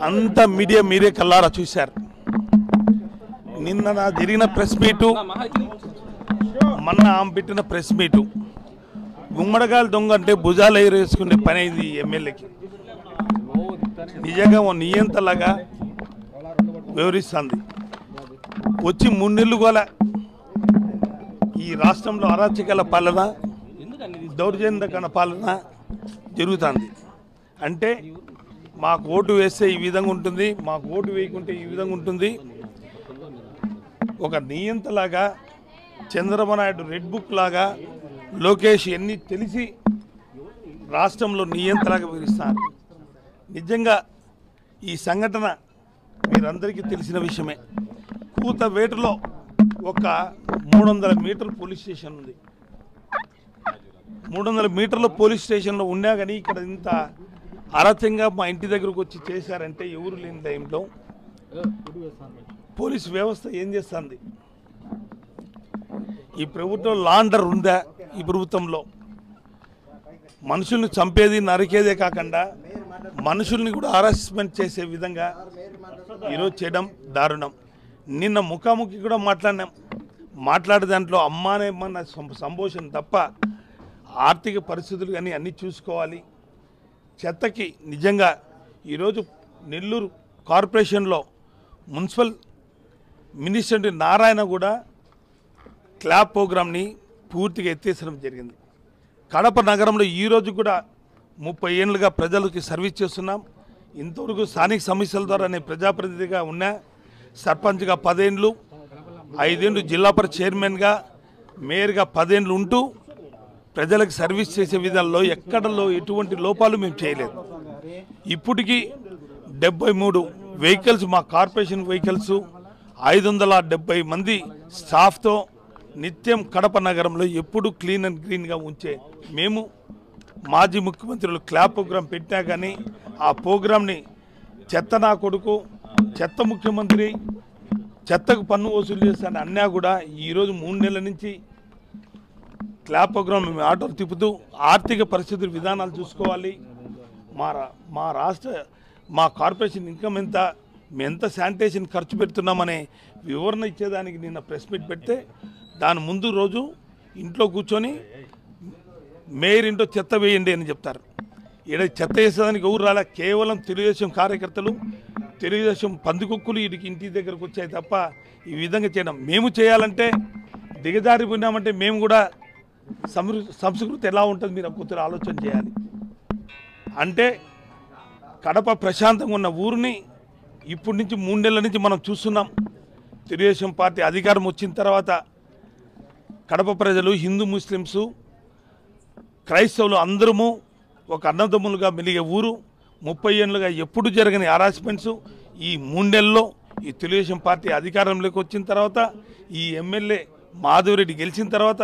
అంత మీడియా మీరే కల్లారా చూశారు. నిన్న జరిగిన ప్రెస్ మీటు, మొన్న ఆమె పెట్టిన ప్రెస్ మీటు, గుమ్మడికాయల దొంగ అంటే భుజాలు ఎగరేసుకునే పని అయింది ఈ ఎమ్మెల్యేకి. నిజంగా ఓ నియంతలాగా వివరిస్తుంది. వచ్చి 3 నెలలు గోల ఈ రాష్ట్రంలో అరాచకాల పాలన, దౌర్జన్యకరణ పాలన జరుగుతుంది. అంటే మాకు ఓటు వేస్తే ఈ విధంగా ఉంటుంది, మాకు ఓటు వేయకుంటే ఈ విధంగా ఉంటుంది. ఒక నియంతలాగా చంద్రబాబు నాయుడు రెడ్ బుక్ లాగా లోకేష్ ఎన్ని తెలిసి రాష్ట్రంలో నియంతలాగా వివరిస్తారు. నిజంగా ఈ సంఘటన మీరందరికీ తెలిసిన విషయమే. కూతవేటలో ఒక 300 మీటర్ల పోలీస్ స్టేషన్ ఉంది. 300 మీటర్ల పోలీస్ స్టేషన్లో ఉన్నా కానీ ఇక్కడ ఇంత అరచంగా మా ఇంటి దగ్గరకు వచ్చి చేశారంటే ఎవరు లేని టైంలో పోలీస్ వ్యవస్థ ఏం చేస్తుంది? ఈ ప్రభుత్వం లాండర్ ఉందా? ఈ ప్రభుత్వంలో మనుషుల్ని చంపేది నరికేదే కాకుండా మనుషుల్ని కూడా హరాస్మెంట్ చేసే విధంగా ఈరోజు చేయడం దారుణం. నిన్న ముఖాముఖి కూడా మాట్లాడే దాంట్లో అమ్మానేమన్న సంభోషణ తప్ప ఆర్థిక పరిస్థితులు కానీ అన్నీ చూసుకోవాలి. చెత్తకి నిజంగా ఈరోజు నెల్లూరు కార్పొరేషన్లో మున్సిపల్ మినిస్టర్ నారాయణ కూడా క్లాప్ ప్రోగ్రామ్ని పూర్తిగా ఎత్తేసడం జరిగింది. కడప నగరంలో ఈరోజు కూడా 30 ఏళ్ళుగా ప్రజలకి సర్వీస్ చేస్తున్నాం. ఇంతవరకు స్థానిక సమస్యల ద్వారా నేను ప్రజాప్రతినిధిగా ఉన్నా. సర్పంచ్గా 10 ఏళ్ళు, 5 ఏళ్ళు జిల్లా పరిషత్ చైర్మన్గా, మేయర్గా 10 ఏళ్ళు ఉంటూ ప్రజలకు సర్వీస్ చేసే విధానంలో ఎక్కడలో ఎటువంటి లోపాలు మేము చేయలేదు. ఇప్పటికీ 73 వెహికల్స్, మా కార్పొరేషన్ వెహికల్స్, 570 మంది స్టాఫ్తో నిత్యం కడప నగరంలో ఎప్పుడు క్లీన్ అండ్ గ్రీన్గా ఉంచే మేము మాజీ ముఖ్యమంత్రులు క్లాప్ ప్రోగ్రాం పెట్టినా కానీ ఆ ప్రోగ్రాంని చెత్త నా కొడుకు, చెత్త ముఖ్యమంత్రి, చెత్తకు పన్ను వసూలు చేస్తానని అన్నా కూడా ఈరోజు 3 నెలల నుంచి క్లాప్ ప్రోగ్రాం మేము ఆటోలు తిప్పుతూ ఆర్థిక పరిస్థితుల విధానాలు చూసుకోవాలి. మా కార్పొరేషన్ ఇన్కమ్ ఎంత, మేము ఎంత శానిటేషన్ ఖర్చు పెడుతున్నామనే వివరణ ఇచ్చేదానికి నిన్న ప్రెస్ మీట్ పెడితే దాని ముందు రోజు ఇంట్లో కూర్చొని మేయర్ ఇంట్లో చెత్త వేయండి అని చెప్తారు. ఇక్కడ చెత్త వేసేదానికి ఎవరు రాలే, కేవలం తెలుగుదేశం కార్యకర్తలు, తెలుగుదేశం పందికొక్కులు వీడికి ఇంటి దగ్గరకు వచ్చాయి తప్ప ఈ విధంగా చేయడం. మేము చేయాలంటే దిగజారిపోయినామంటే మేము కూడా సంస్కృతి ఎలా ఉంటుంది మీరు కొద్దిగా ఆలోచన చేయాలి. అంటే కడప ప్రశాంతంగా ఉన్న ఊరిని ఇప్పటి నుంచి 3 నెలల నుంచి మనం చూస్తున్నాం. తెలుగుదేశం పార్టీ అధికారం వచ్చిన తర్వాత కడప ప్రజలు, హిందూ ముస్లిమ్స్, క్రైస్తవులు అందరము ఒక అన్నదమ్ములుగా మెలిగే ఊరు. 30 ఏళ్ళుగా ఎప్పుడు జరగని హరాస్మెంట్స్ ఈ 3 నెలల్లో ఈ తెలుగుదేశం పార్టీ అధికారంలోకి వచ్చిన తర్వాత, ఈ ఎమ్మెల్యే మాధవరెడ్డి గెలిచిన తర్వాత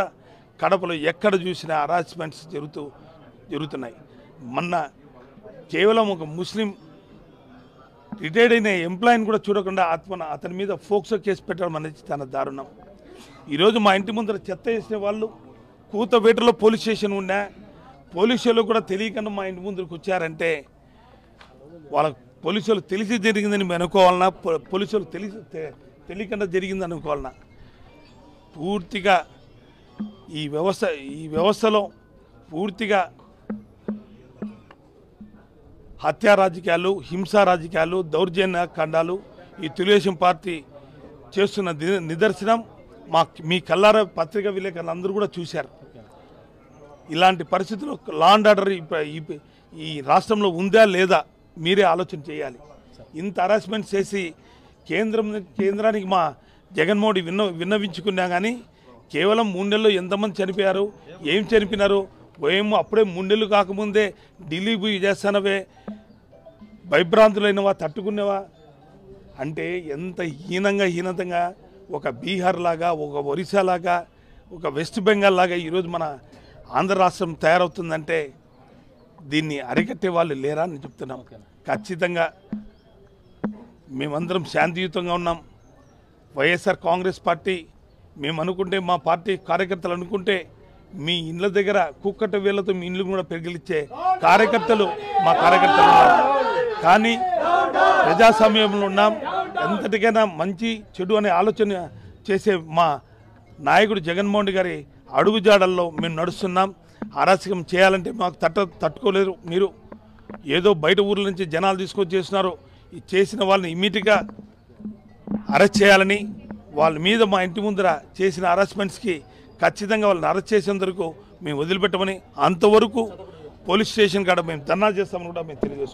కడపలో ఎక్కడ చూసినా హరాస్మెంట్స్ జరుగుతున్నాయి. మొన్న కేవలం ఒక ముస్లిం రిటైర్డ్ అయిన ఎంప్లాయీని కూడా చూడకుండా అతని మీద ఫోక్సో కేసు పెట్టడం అనేది చాలా దారుణం. ఈరోజు మా ఇంటి ముందర చెత్త వేసే వాళ్ళు కూతవేటలో పోలీస్ స్టేషన్ ఉన్నా పోలీసులు కూడా తెలియకుండా మా ఇంటి ముందుకు వచ్చారంటే వాళ్ళ పోలీసులు తెలిసి జరిగిందని మేము అనుకోవాలన్నా, పోలీసులు తెలియకుండా జరిగిందని అనుకోవాలన్నా? పూర్తిగా ఈ వ్యవస్థలో పూర్తిగా హత్యా రాజకీయాలు, హింసా రాజకీయాలు, దౌర్జన్య కాండాలు ఈ తెలుగుదేశం పార్టీ చేస్తున్న నిదర్శనం మీ కల్లార పత్రికా విలేకరులు అందరూ కూడా చూశారు. ఇలాంటి పరిస్థితుల్లో లా అండ్ ఆర్డర్ ఈ రాష్ట్రంలో ఉందా లేదా మీరే ఆలోచన చేయాలి. ఇంత హరాస్మెంట్ చేసి కేంద్రానికి మా జగన్మోహన్ విన్నవించుకున్నా కానీ కేవలం 3 నెలల్లో ఎంతమంది చనిపోయారు, ఏం చనిపోయినారు, ఏమో అప్పుడే 3 నెలలు కాకముందే ఢిల్లీ పోయి చేస్తానవే, భయభ్రాంతులైనవా, తట్టుకునేవా అంటే ఎంత హీనంగా ఒక బీహార్ లాగా, ఒక ఒరిస్సా లాగా, ఒక వెస్ట్ బెంగాల్ లాగా ఈరోజు మన ఆంధ్ర రాష్ట్రం తయారవుతుందంటే దీన్ని అరికట్టే వాళ్ళు లేరా అని చెప్తున్నాం. ఖచ్చితంగా మేమందరం శాంతియుతంగా ఉన్నాం. వైఎస్ఆర్ కాంగ్రెస్ పార్టీ మేము అనుకుంటే, మా పార్టీ కార్యకర్తలు అనుకుంటే మీ ఇండ్ల దగ్గర కుక్కట వేళ్లతో మీ ఇండ్లు కూడా పెరిగిలిచ్చే కార్యకర్తలు మా కార్యకర్తలు. కానీ ప్రజాస్వామ్యంలో ఉన్నాం. ఎంతటికైనా మంచి చెడు అనే ఆలోచన చేసే మా నాయకుడు జగన్మోహన్ రెడ్డి గారి అడుగుజాడల్లో మేము నడుస్తున్నాం. అరాచకం చేయాలంటే మాకు తట్టుకోలేరు. మీరు ఏదో బయట ఊర్ల నుంచి జనాలు తీసుకొచ్చి చేస్తున్నారు. ఈ చేసిన వాళ్ళని ఇమ్మీడియట్గా అరెస్ట్ చేయాలని, వాళ్ళ మీద మా ఇంటి ముందర చేసిన హరాస్మెంట్స్కి ఖచ్చితంగా వాళ్ళని అరెస్ట్ చేసేందుకు మేము వదిలిపెట్టమని, అంతవరకు పోలీస్ స్టేషన్ కాడ మేము ధర్నా చేస్తామని కూడా మేము తెలియజేస్తాం.